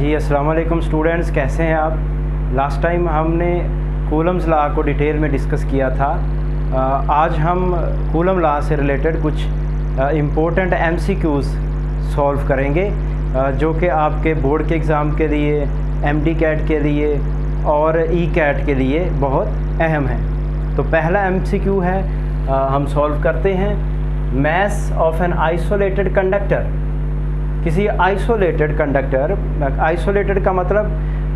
जी अस्सलाम वालेकुम स्टूडेंट्स, कैसे हैं आप। लास्ट टाइम हमने कूलम्स लॉ को डिटेल में डिस्कस किया था। आज हम कूलम लॉ से रिलेटेड कुछ इम्पोर्टेंट MCQs सॉल्व करेंगे जो कि आपके बोर्ड के एग्ज़ाम के लिए, MD कैट के लिए और ECAT के लिए बहुत अहम है। तो पहला MCQ है, हम सॉल्व करते हैं। मास ऑफ एन आइसोलेटेड कंडक्टर, किसी आइसोलेटेड कंडक्टर, आइसोलेटेड का मतलब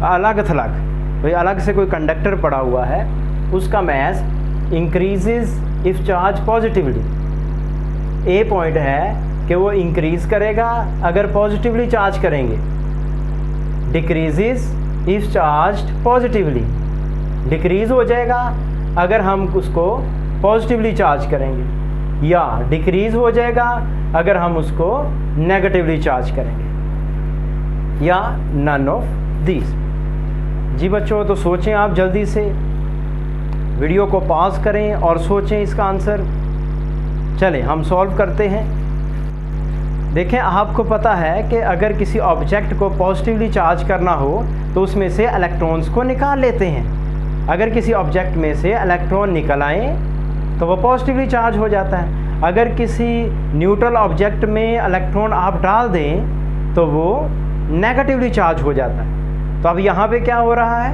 अलग थलग, कोई अलग से कोई कंडक्टर पड़ा हुआ है, उसका mass increases if charge positively. A point है कि वो इंक्रीज़ करेगा अगर पॉजिटिवली चार्ज करेंगे, decreases if charge positively, decrease हो जाएगा अगर हम उसको पॉजिटिवली चार्ज करेंगे, या डिक्रीज़ हो जाएगा अगर हम उसको नेगेटिवली चार्ज करेंगे, या नन ऑफ दिस। जी बच्चों, तो सोचें आप जल्दी से, वीडियो को पॉज करें और सोचें इसका आंसर। चलें हम सॉल्व करते हैं। देखें, आपको पता है कि अगर किसी ऑब्जेक्ट को पॉजिटिवली चार्ज करना हो तो उसमें से इलेक्ट्रॉन्स को निकाल लेते हैं। अगर किसी ऑब्जेक्ट में से इलेक्ट्रॉन निकल आए तो वो पॉजिटिवली चार्ज हो जाता है। अगर किसी न्यूट्रल ऑब्जेक्ट में इलेक्ट्रॉन आप डाल दें तो वो नेगेटिवली चार्ज हो जाता है। तो अब यहाँ पे क्या हो रहा है,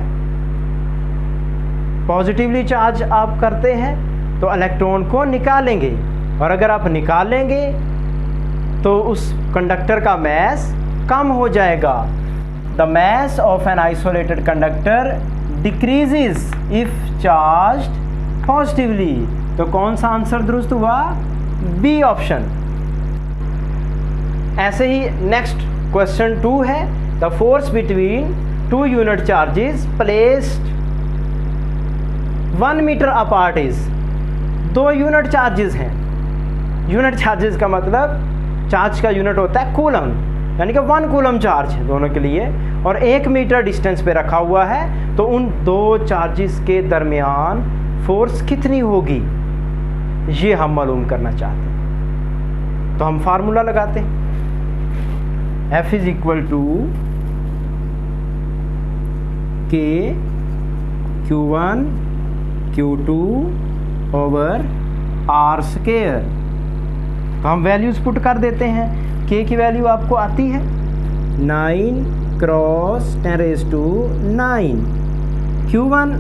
पॉजिटिवली चार्ज आप करते हैं तो इलेक्ट्रॉन को निकालेंगे, और अगर आप निकालेंगे तो उस कंडक्टर का मास कम हो जाएगा। The mass of an isolated conductor decreases if charged positively. तो कौन सा आंसर दुरुस्त हुआ? B option. ऐसे ही नेक्स्ट क्वेश्चन 2 है, the force between 2 unit charges placed 1 metre apart is. 2 unit charges हैं। यूनिट चार्जेस का मतलब चार्ज का यूनिट होता है कूलम, यानी कि 1 कूलम चार्ज है दोनों के लिए, और 1 मीटर डिस्टेंस पे रखा हुआ है। तो उन 2 चार्जेस के दरमियान फोर्स कितनी होगी, ये हम मालूम करना चाहते हैं। तो हम फार्मूला लगाते हैं, F is equal to K Q1 Q2 over R square. तो हम वैल्यूज़ पुट कर देते हैं। K की वैल्यू आपको आती है 9 क्रॉस 10⁹9। Q1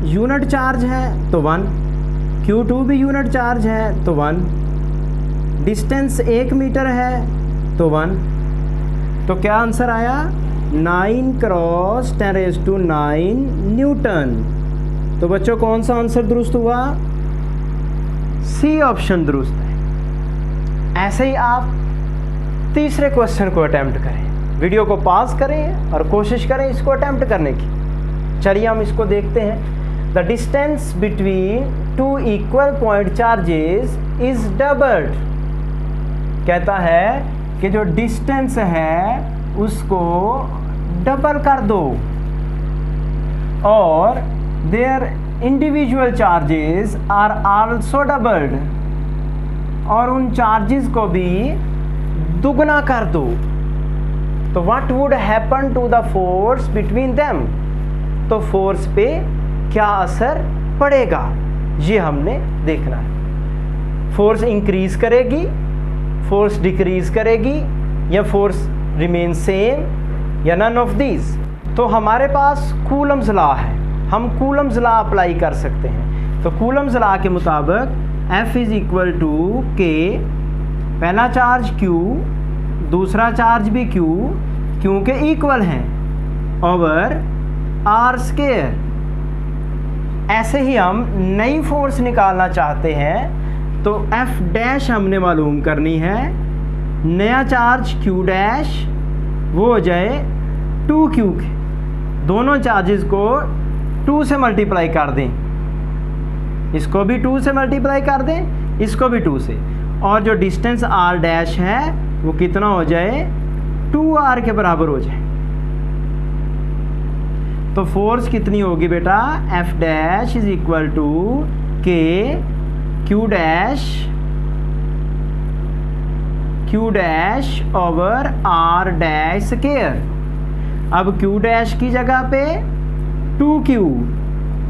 यूनिट चार्ज है तो 1, Q2 भी यूनिट चार्ज है तो 1, डिस्टेंस 1 मीटर है तो 1। तो क्या आंसर आया? 9 क्रॉस 10⁹9 न्यूटन। तो बच्चों कौन सा आंसर दुरुस्त हुआ? सी ऑप्शन दुरुस्त है। ऐसे ही आप तीसरे क्वेश्चन को अटेम्प्ट करें। वीडियो को पॉज करें और कोशिश करें इसको अटेम्प्ट करने की। चलिए हम इसको देखते हैं। The distance between 2 equal point charges is doubled। कहता है कि जो डिस्टेंस है उसको डबल कर दो, और their individual charges are also doubled, और उन चार्जेस को भी दुगना कर दो। तो what would happen to the force between them? तो फोर्स पे क्या असर पड़ेगा, ये हमने देखना है। फोर्स इंक्रीज करेगी, फोर्स डिक्रीज करेगी, या फोर्स रिमेन सेम, या नन ऑफ दीज। तो हमारे पास कूलम्स लॉ है, हम कूलम्स लॉ अप्लाई कर सकते हैं। तो कूलम्स लॉ के मुताबिक F is equal to K, पहला चार्ज Q, दूसरा चार्ज भी Q, क्योंकि इक्वल हैं, ओवर R स्क्वायर। ऐसे ही हम नई फोर्स निकालना चाहते हैं तो F डैश हमने मालूम करनी है। नया चार्ज Q डैश वो हो जाए 2Q के, दोनों चार्जेस को 2 से मल्टीप्लाई कर दें, इसको भी 2 से मल्टीप्लाई कर दें, इसको भी 2 से, और जो डिस्टेंस R डैश है वो कितना हो जाए, 2R के बराबर हो जाए। तो फोर्स कितनी होगी बेटा? F dash is equal to K Q dash over R dash square. अब Q डैश की जगह पे 2Q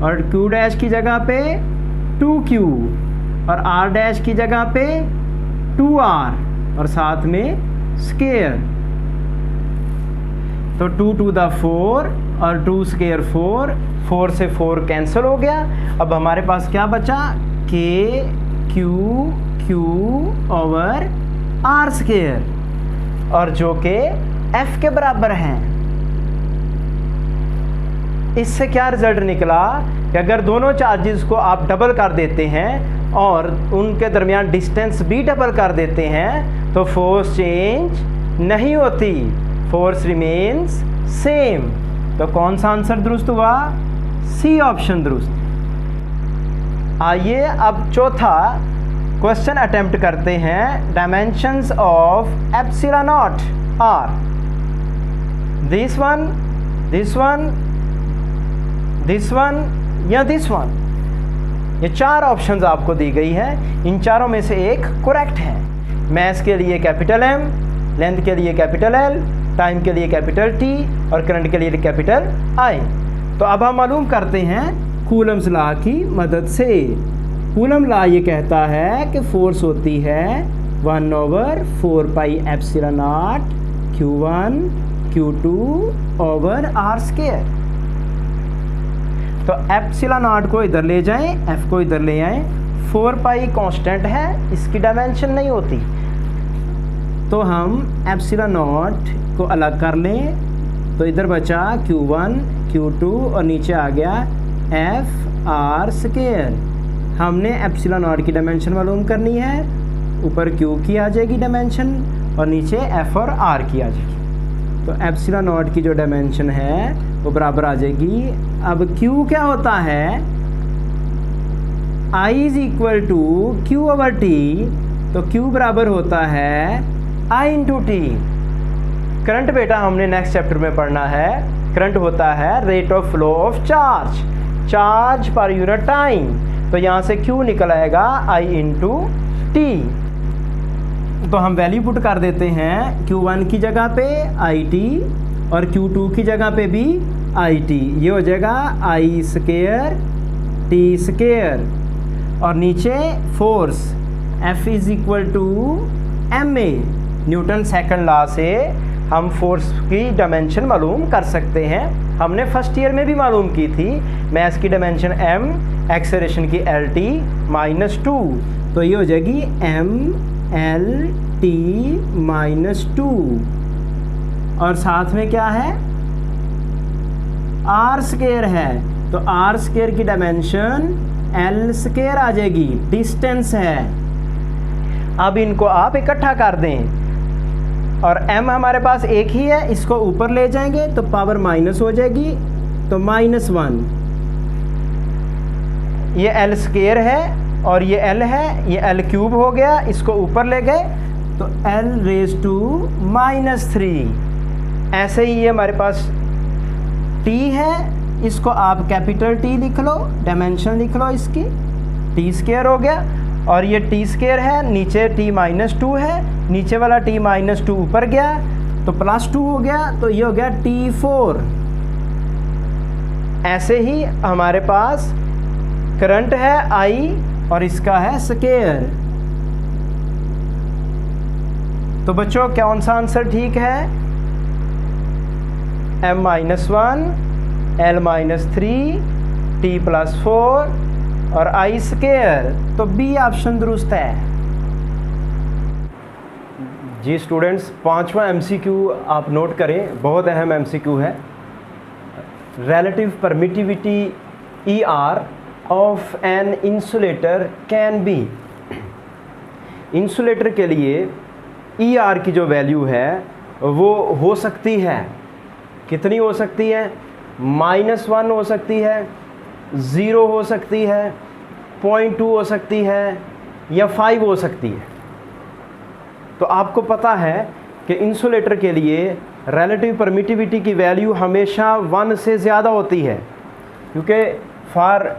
और Q डैश की जगह पे 2Q और R डैश की जगह पे 2R और साथ में स्केयर। तो 2 to the 4 और 2 स्केयर 4 से 4 कैंसिल हो गया। अब हमारे पास क्या बचा, K Q over R square और जो कि F के बराबर है। इससे क्या रिजल्ट निकला कि अगर दोनों चार्जेस को आप डबल कर देते हैं और उनके दरमियान डिस्टेंस भी डबल कर देते हैं तो फोर्स चेंज नहीं होती, फोर्स रिमेन्स सेम। तो कौन सा आंसर दुरुस्त हुआ, सी ऑप्शन दुरुस्त। आइए अब चौथा क्वेश्चन अटेम्प्ट करते हैं। Dimensions of epsilon not are this one, this one, this one या दिस वन। ये 4 ऑप्शंस आपको दी गई है, इन चारों में से एक करेक्ट है। मैथ के लिए कैपिटल M, लेंथ के लिए कैपिटल L, टाइम के लिए कैपिटल T और करंट के लिए कैपिटल I। तो अब हम मालूम करते हैं कूलम्स लॉ की मदद से। कूलम लॉ ये कहता है कि फोर्स होती है 1/4 पाई epsilon not Q1 Q2 over R square. तो एप्सिलॉन नॉट को इधर ले जाएं, F को इधर ले आएं। 4 पाई कांस्टेंट है, इसकी डायमेंशन नहीं होती, तो हम एप्सिलॉन नॉट को अलग कर लें। तो इधर बचा Q1 Q2 और नीचे आ गया FR स्क्वायर। हमने एप्सिलॉन नॉट की डायमेंशन मालूम करनी है, ऊपर Q की आ जाएगी डायमेंशन और नीचे F और R की आ जाएगी। तो एप्सिलॉन नॉट की जो डायमेंशन है वो बराबर आ जाएगी। अब Q क्या होता है, I is equal to Q over T। तो Q बराबर होता है I इंटू T। करंट बेटा हमने नेक्स्ट चैप्टर में पढ़ना है। करंट होता है rate of flow of charge, charge per unit time. तो यहाँ से Q निकल आएगा I इंटू T। तो हम वैल्यू पुट कर देते हैं, Q1 की जगह पे IT और Q2 की जगह पे भी IT। ये हो जाएगा I स्क्वायर T स्क्वायर और नीचे force F is equal to ma। Newton second law से हम फोर्स की डायमेंशन मालूम कर सकते हैं। हमने फर्स्ट ईयर में भी मालूम की थी। मैथ की डायमेंशन m, एक्सेलरेशन की LT -2। तो ये हो जाएगी MLT -2 और साथ में क्या है, R स्क्वायर है। तो R स्क्वायर की डायमेंशन L स्क्वायर आ जाएगी, डिस्टेंस है। अब इनको आप इकट्ठा कर दें और m हमारे पास एक ही है, इसको ऊपर ले जाएंगे तो पावर माइनस हो जाएगी, तो -1। ये L स्क्वायर है और ये L है, ये L क्यूब हो गया, इसको ऊपर ले गए तो L रेज टू -3। ऐसे ही ये हमारे पास T है, इसको आप कैपिटल T लिख लो, डायमेंशन लिख लो इसकी, T स्क्वायर हो गया। और ये T स्क्वायर है, नीचे T -2 है, नीचे वाला T -2 ऊपर गया तो +2 हो गया, तो ये हो गया T4। ऐसे ही हमारे पास करंट है I और इसका है स्क्वायर। तो बच्चों कौन सा आंसर ठीक है, M-1 L-3 T+4 और I स्क्वायर। तो बी ऑप्शन दुरुस्त है जी। स्टूडेंट्स 5वां MCQ आप नोट करें, बहुत अहम MCQ है। Relative permittivity ER of an insulator can be. Insulator के लिए ER की जो वैल्यू है वो हो सकती है, कितनी हो सकती है, -1 हो सकती है, 0 हो सकती है, 0.2 हो सकती है या 5 हो सकती है। तो आपको पता है कि इंसुलेटर के लिए रिलेटिव परमिटिविटी की वैल्यू हमेशा 1 से ज़्यादा होती है, क्योंकि फॉर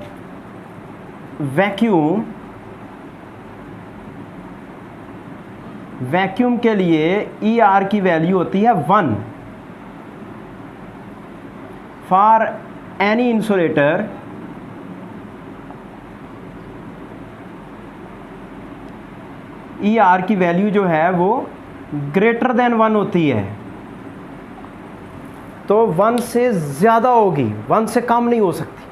वैक्यूम के लिए ER की वैल्यू होती है 1। For any insulator E R की वैल्यू जो है वो ग्रेटर देन 1 होती है, तो 1 से ज़्यादा होगी, 1 से कम नहीं हो सकती।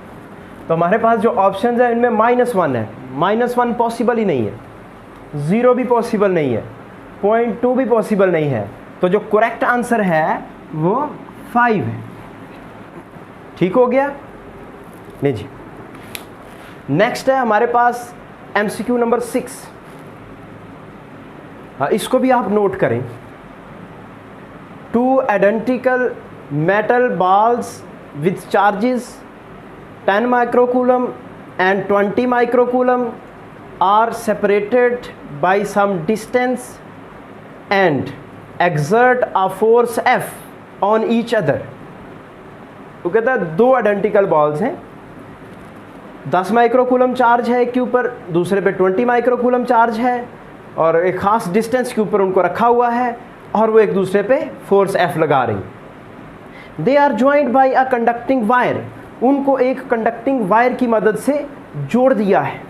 तो हमारे पास जो ऑप्शन है इनमें -1 है, -1 पॉसिबल ही नहीं है, 0 भी पॉसिबल नहीं है, 0.2 भी पॉसिबल नहीं है। तो जो करेक्ट आंसर है वो 5 है। ठीक हो गया? नहीं जी। नेक्स्ट है हमारे पास MCQ नंबर 6। हाँ, इसको भी आप नोट करें। 2 identical metal balls with charges 10 microcoulomb and 20 microcoulomb are separated by some distance and exert a force F on each other। तो कहता है 2 आइडेंटिकल बॉल्स हैं, 10 माइक्रोकूलम चार्ज है एक के ऊपर, दूसरे पे 20 माइक्रोकूलम चार्ज है, और एक ख़ास डिस्टेंस के ऊपर उनको रखा हुआ है और वो एक दूसरे पे फोर्स F लगा रही। They are joined by a conducting wire, उनको एक कंडक्टिंग वायर की मदद से जोड़ दिया है।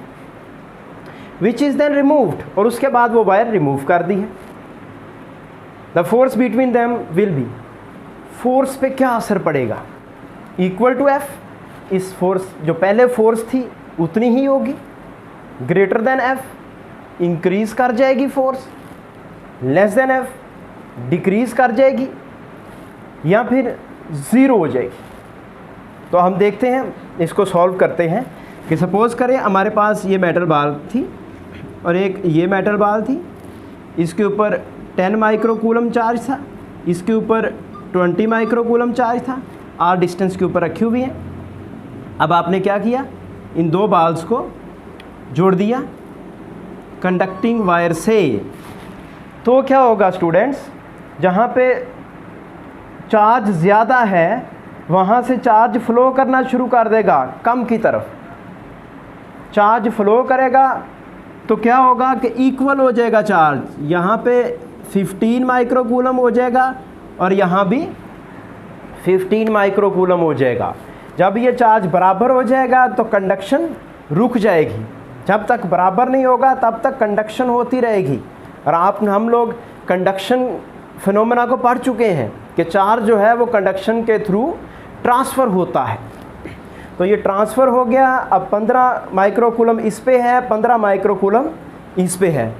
विच इज़ देन रिमूव्ड, और उसके बाद वो वायर रिमूव कर दी है। The force between them will B, force पे क्या असर पड़ेगा? इक्वल टू F, इस फोर्स जो पहले फोर्स थी उतनी ही होगी, ग्रेटर देन F, इंक्रीज कर जाएगी force, less than F, decrease कर जाएगी, या फिर 0 हो जाएगी। तो हम देखते हैं, इसको सॉल्व करते हैं कि सपोज़ करें हमारे पास ये मेटल बाल थी और एक ये मेटल बाल थी, इसके ऊपर 10 माइक्रोकूलम चार्ज था, इसके ऊपर 20 माइक्रोकूलम चार्ज था, आर डिस्टेंस के ऊपर रखी हुई है। अब आपने क्या किया, इन 2 बाल्स को जोड़ दिया कंडक्टिंग वायर से। तो क्या होगा स्टूडेंट्स, जहाँ पे चार्ज ज़्यादा है वहाँ से चार्ज फ्लो करना शुरू कर देगा कम की तरफ। चार्ज फ्लो करेगा तो क्या होगा कि इक्वल हो जाएगा चार्ज, यहाँ पे 15 माइक्रोकूलम हो जाएगा और यहाँ भी 15 माइक्रोकूलम हो जाएगा। जब ये चार्ज बराबर हो जाएगा तो कंडक्शन रुक जाएगी, जब तक बराबर नहीं होगा तब तक कंडक्शन होती रहेगी। और हम लोग कंडक्शन फिनोमेना को पढ़ चुके हैं कि चार्ज जो है वो कंडक्शन के थ्रू ट्रांसफ़र होता है। तो ये ट्रांसफ़र हो गया, अब 15 माइक्रोकूलम इस पे है, 15 माइक्रोकूलम इस पे है।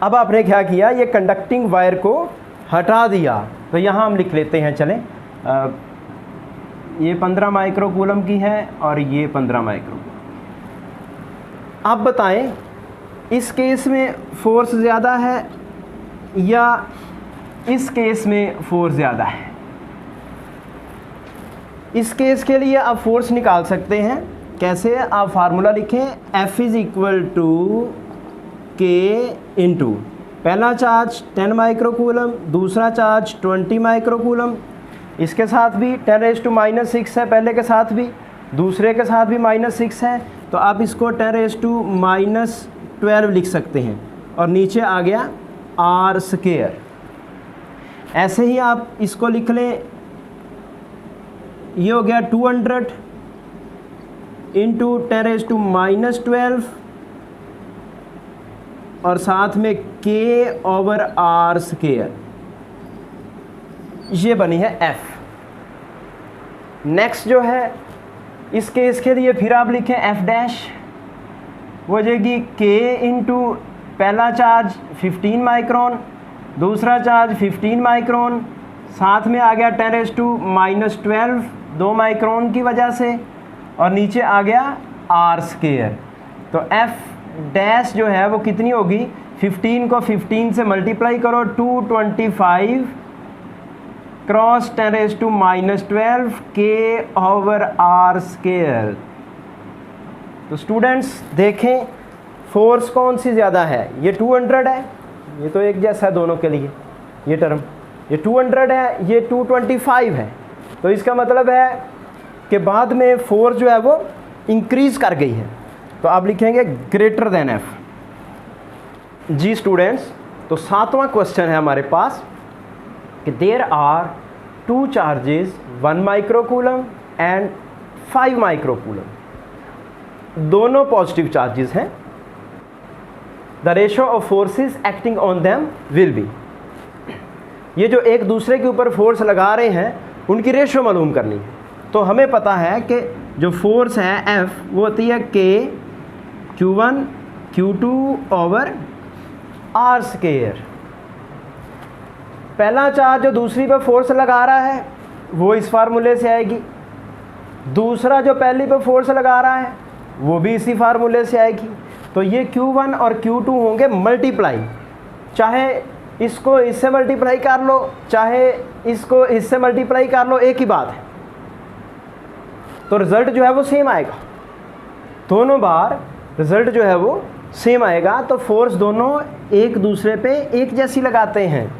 अब आपने क्या किया, ये कंडक्टिंग वायर को हटा दिया। तो यहाँ हम लिख लेते हैं, चलें, ये 15 माइक्रोकूलम की है और ये 15 माइक्रोकूलम। आप बताएं इस केस में फोर्स ज़्यादा है या इस केस में फोर्स ज़्यादा है? इस केस के लिए आप फोर्स निकाल सकते हैं। कैसे? आप फार्मूला लिखें, F is equal to K into पहला चार्ज 10 माइक्रोकूलम, दूसरा चार्ज 20 माइक्रोकूलम, इसके साथ भी 10⁻⁻6 है, पहले के साथ भी, दूसरे के साथ भी -6 है। तो आप इसको 10⁻12 लिख सकते हैं और नीचे आ गया r²। ऐसे ही आप इसको लिख लें, ये हो गया 200 इंटू 10⁻12 और साथ में K/r², ये बनी है F। नेक्स्ट जो है इस केस के लिए फिर आप लिखें F' हो जाएगी K इंटू पहला चार्ज 15 माइक्रोन, दूसरा चार्ज 15 माइक्रोन, साथ में आ गया 10⁻12 2 माइक्रोन की वजह से, और नीचे आ गया r²। तो F' जो है वो कितनी होगी, 15 को 15 से मल्टीप्लाई करो, 225 क्रॉस 10⁻12 K/r²। तो स्टूडेंट्स देखें फोर्स कौन सी ज़्यादा है, ये 200 है, ये तो एक जैसा है दोनों के लिए, ये टर्म, ये 200 है, ये 225 है। तो इसका मतलब है कि बाद में फोर्स जो है वो इंक्रीज़ कर गई है। तो आप लिखेंगे ग्रेटर देन F। जी स्टूडेंट्स, तो 7वां क्वेश्चन है हमारे पास कि there are 2 charges 1 microcoulomb and 5 microcoulomb, दोनों पॉजिटिव चार्जेस हैं। The ratio of forces acting on them will be, ये जो एक दूसरे के ऊपर फोर्स लगा रहे हैं उनकी रेशो मालूम करनी है। तो हमें पता है कि जो फोर्स है F वो होती है K Q1 Q2 over R square. पहला चार्ज जो दूसरी पर फोर्स लगा रहा है वो इस फार्मूले से आएगी, दूसरा जो पहली पर फोर्स लगा रहा है वो भी इसी फार्मूले से आएगी। तो ये Q1 और Q2 होंगे मल्टीप्लाई, चाहे इसको इससे मल्टीप्लाई कर लो चाहे इसको इससे मल्टीप्लाई कर लो, एक ही बात है। तो रिज़ल्ट जो है वो सेम आएगा, दोनों बार रिज़ल्ट जो है वो सेम आएगा। तो फोर्स दोनों एक दूसरे पे एक जैसी लगाते हैं,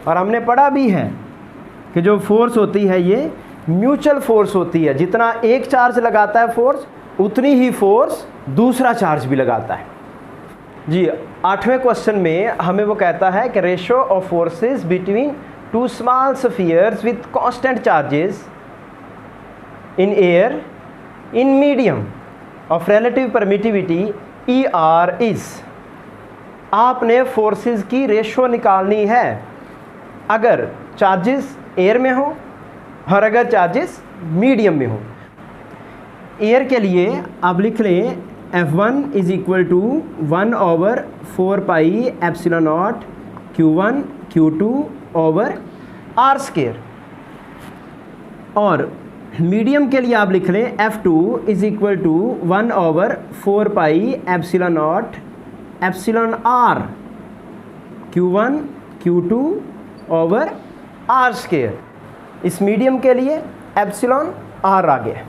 और हमने पढ़ा भी है कि जो फोर्स होती है ये म्यूचुअल फोर्स होती है, जितना एक चार्ज लगाता है फोर्स उतनी ही फोर्स दूसरा चार्ज भी लगाता है। जी 8वें क्वेश्चन में हमें वो कहता है कि ratio of forces between two small spheres with constant charges in air in medium of relative permittivity ER is. आपने फोर्सेस की रेशो निकालनी है अगर चार्जेस एयर में हो और अगर चार्जेस मीडियम में हो। एयर के लिए आप लिख लें F1 is equal to 1 over 4 pi epsilon not Q1 Q2 over R square, और मीडियम के लिए आप लिख लें F2 is equal to 1 over 4 pi epsilon not epsilon R Q1 Q2 over R square. इस मीडियम के लिए एप्सिलॉन R आ गया।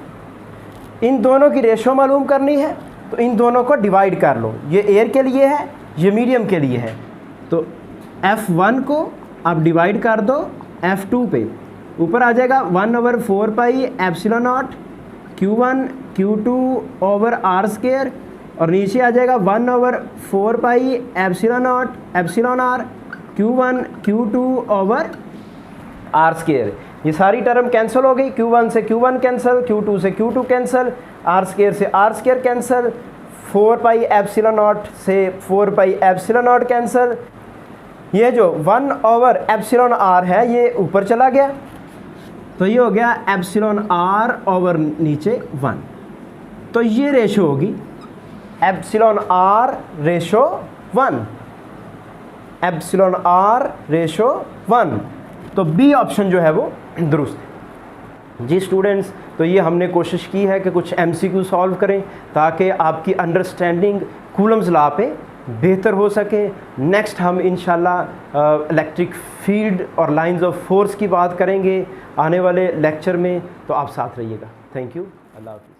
इन दोनों की रेशो मालूम करनी है तो इन दोनों को डिवाइड कर लो, ये एयर के लिए है ये मीडियम के लिए है। तो F1 को आप डिवाइड कर दो F2 पे, ऊपर आ जाएगा 1 over 4 pi epsilon not Q1 Q2 over R square, और नीचे आ जाएगा 1 over 4 pi epsilon not epsilon R Q1 Q2 over R square. ये सारी टर्म कैंसिल हो गई, Q1 से Q1 कैंसिल, Q2 से Q2 कैंसिल, R स्क्वायर से R square cancel, 4 pi epsilon not से 4 पाई एप्सिलॉन नॉट कैंसिल। ये जो 1 ओवर एप्सिलॉन R है ये ऊपर चला गया, तो ये हो गया एप्सिलॉन R ओवर नीचे 1। तो ये रेशो होगी epsilon R ratio 1, epsilon R ratio 1। तो बी ऑप्शन जो है वो दुरुस्त है। जी स्टूडेंट्स, तो ये हमने कोशिश की है कि कुछ MCQ सॉल्व करें ताकि आपकी अंडरस्टैंडिंग कूलम्स लॉ पे बेहतर हो सके। नेक्स्ट हम इंशाल्लाह इलेक्ट्रिक फील्ड और लाइंस ऑफ फोर्स की बात करेंगे आने वाले लेक्चर में, तो आप साथ रहिएगा। थैंक यू, अल्लाह हाफ़िज़।